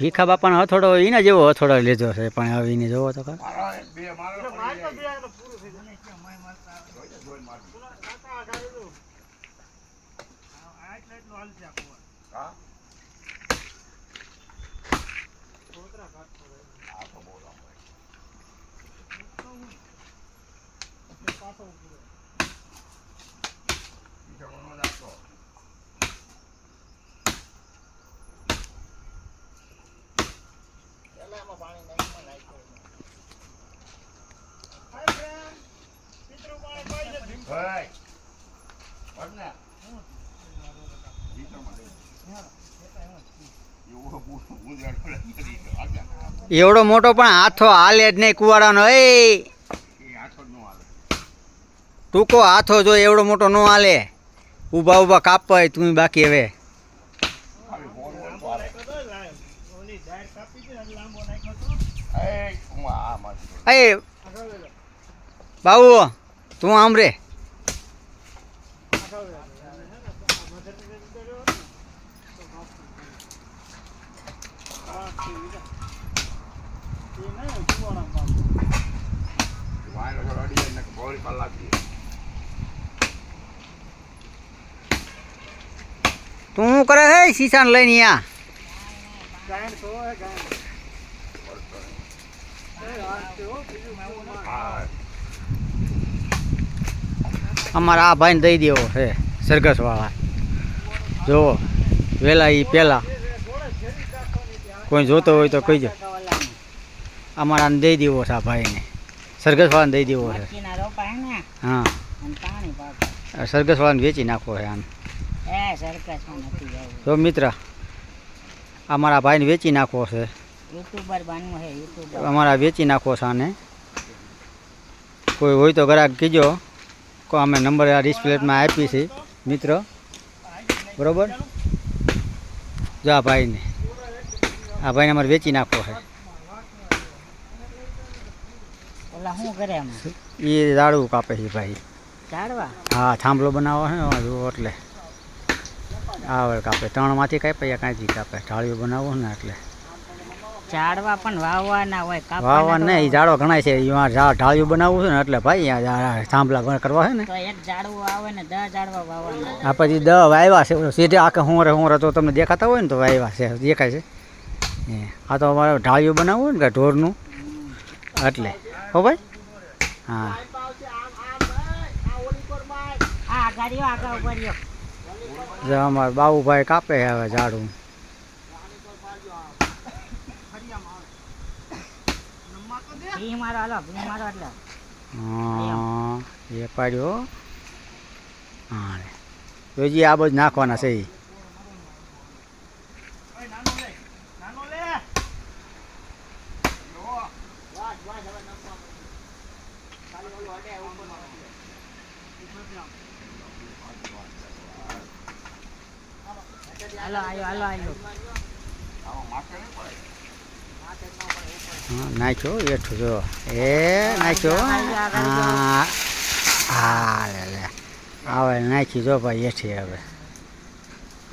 ભીખા બાપાનો હથોડો એના જેવો હથોડો લીધો છે પણ હવે એને જોવો તો એવડો મોટો પણ હાથો હાલે જ નહીં કુવાડાનો એ ટૂંકો હાથો જો એવડો મોટો ન હાલે ઊભા ઊભા કાપાય તું બાકી હવે એ બાબુ તું આમ રે તું શું કરે હે શીશાને લઈને અમારા આ ભાઈને દઈ દેવો છે સરઘસવાળા જુઓ વહેલા એ પહેલાં કોઈ જોતો હોય તો કહીજો અમારાને દઈ દેવો છે આ ભાઈને સરઘસવાળાને દઈ દેવો છે હા સરઘસવાળાને વેચી નાખવો છે આને જો મિત્ર અમારા ભાઈને વેચી નાખવો છે અમારા વેચી નાખવો છે આને કોઈ હોય તો ગ્રાહક કીજો અમે નંબર આ ડિસ્પ્લેમાં આપી છે મિત્ર બરાબર જો આ ભાઈને અમારે વેચી નાખવો છે એ ઝાડવું કાપે છે ભાઈ હા થાંભલો બનાવો છે જુઓ એટલે આવે કાપે ત્રણમાંથી કાપે યા કાંઈથી કાપે ઢાળીઓ બનાવો ને એટલે ઝાડવા પણ વાવવાના હોય વાવવા નહીં ઝાડો ઘણા છે એમાં ઢાળિયું બનાવવું છે ને એટલે ભાઈ અહીંયા થાંભલા કરવા છે ને તો એક ઝાડવું આવે ને 10 ઝાડવા વાવવાના આ પછી 10 વાવ્યા છે સીધે આખે હોંરે તો તમને દેખાતા હોય ને તો વાવ્યા છે દેખાય છે આ તો અમારે ઢાળિયું બનાવવું હોય ને કે ઢોરનું એટલે હો ભાઈ હા જો અમારે બાબુભાઈ કાપે હવે ઝાડું એ પાડ્યો હા જોજી આ બધું નાખવાના છે નાખ્યો એઠું જો એ નાખ્યો હા હા લે આવે નાખી જો ભાઈ એઠી હવે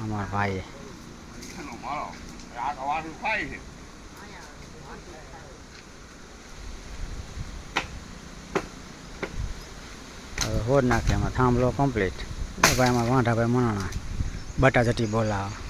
અમારા ભાઈએ હવે હોડ નાખે એમાં થાંભલો કમ્પ્લીટ ભાઈ અમારા વાંઢાભાઈ મણાણા બટાચટી બોલાવે